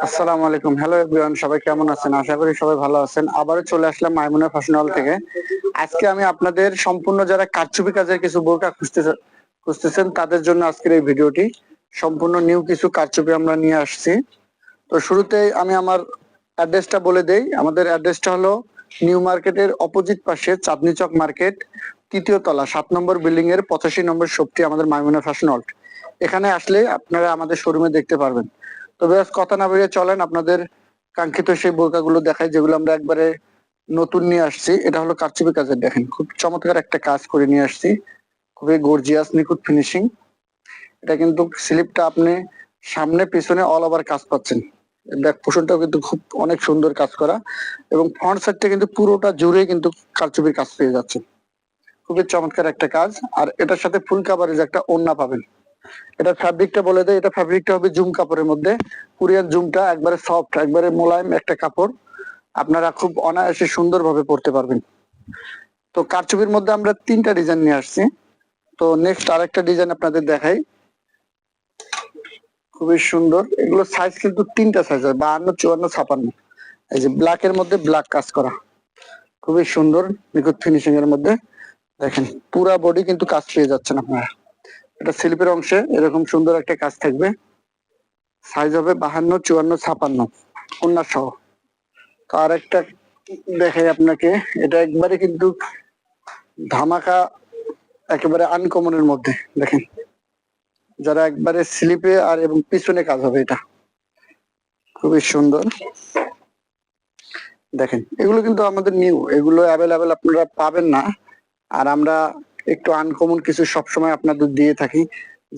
আসসালামু আলাইকুম। Hello everyone, সবাই কেমন আছেন? আশা করি সবাই ভালো আছেন। আবারও চলে আসলাম মাইমুনা ফ্যাশন হল থেকে। আজকে আমি আপনাদের সম্পূর্ণ যারা কারচুপি কাজের কিছু বোরকা খুঁজতেছেন তাদের জন্য আজকের এই ভিডিওটি। সম্পূর্ণ নিউ কিছু কারচুপি আমরা নিয়ে আসছি। তো শুরুতেই আমি আমার অ্যাড্রেসটা বলে দেই। আমাদের অ্যাড্রেসটা হলো নিউ মার্কেটের অপোজিট পাশে চাঁদনি চক মার্কেট, তৃতীয় তলা, 7 নম্বর বিল্ডিং এর 85 নম্বর শপটি আমাদের মাইমুনা ফ্যাশন হল। এখানে আসলে আপনারা আমাদের শোরুমে দেখতে পারবেন। তো বেশ কথা না বেরিয়ে চলেন আপনাদের কাঙ্ক্ষিত সেই বোরকাগুলো দেখাই, যেগুলো আমরা একবারে নতুন নিয়ে আসছি। এটা হলো কারচুপি কাজের, দেখেন খুব চমৎকার একটা কাজ করে নিয়ে আসছি, খুবই গর্জিয়াস নিখুঁত ফিনিশিং। এটা কিন্তু স্লিপটা আপনি সামনে পিছনে অল ওভার কাজ পাচ্ছেন। ব্যাক পোর্শনটাও কিন্তু খুব অনেক সুন্দর কাজ করা, এবং ফ্রন্ট সাইডটা কিন্তু পুরোটা জুড়ে কিন্তু কারচুপির কাজ পেয়ে যাচ্ছে। খুবই চমৎকার একটা কাজ। আর এটার সাথে ফুল কাভারেজ একটা ওড়না পাবেন। এটা ফ্যাব্রিকটা বলে দেয়, এটা ফ্যাব্রিকটা হবে জুম কাপড়ের মধ্যে। কোরিয়ান জুমটা একবারে সফট, একবারে মোলায়েম একটা কাপড়। আপনারা খুব অনায়াসে সুন্দরভাবে পরতে পারবেন। তো কারচুপির মধ্যে আমরা 3টা ডিজাইন নিয়ে আসছি। তো নেক্সট আরেকটা ডিজাইন আপনাদের দেখাই, খুবই সুন্দর। এগুলো সাইজ কিন্তু 3টা সাইজ হয়, 52, 54, 56। এই যে ব্ল্যাক এর মধ্যে ব্ল্যাক কাজ করা, খুবই সুন্দর নিখুঁত ফিনিশিং এর মধ্যে। দেখেন পুরা বডি কিন্তু কাজ পেয়ে যাচ্ছেন আপনারা। এটা স্লিপের অংশে এরকম সুন্দর একটা কাজ থাকবে। সাইজ হবে 52, 54, 56 ওড়না সহ। তো আরেকটা দেখাই আপনাকে, এটা একবারে কিন্তু ধামাকা, একেবারে আনকমনের মধ্যে। দেখেন যারা একবারে স্লিপে আর এবং পিছনে কাজ হবে, এটা খুবই সুন্দর। দেখেন এগুলো কিন্তু আমাদের নিউ, এগুলো অ্যাভেলেবেল আপনারা পাবেন না। আর আমরা একটু আনকমন কিছু সবসময় আপনাদের দিয়ে থাকি।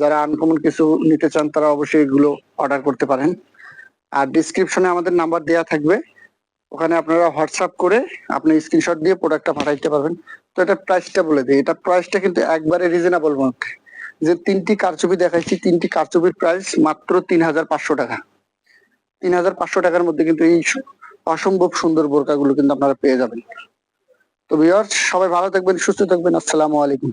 যারা আনকমন কিছু নিতে চান তারা অবশ্যই এগুলো অর্ডার করতে পারেন। আর ডিসক্রিপশনে আমাদের নাম্বার দেওয়া থাকবে, ওখানে আপনারা হোয়াটসঅ্যাপ করে আপনি স্ক্রিনশট দিয়ে প্রোডাক্টটা পাঠাইতে পারবেন। তো এটা প্রাইসটা বলে দিই, এটা প্রাইসটা কিন্তু একবারে রিজনেবল মধ্যে। যে 3টি কারচুপি দেখাইছি, 3টি কারচুপির প্রাইস মাত্র 3500 টাকা। 3500 টাকার মধ্যে কিন্তু এই অসম্ভব সুন্দর বোরকাগুলো কিন্তু আপনারা পেয়ে যাবেন। তো ভিউয়ার্স, সবাই ভালো থাকবেন, সুস্থ থাকবেন। আসসালামু আলাইকুম।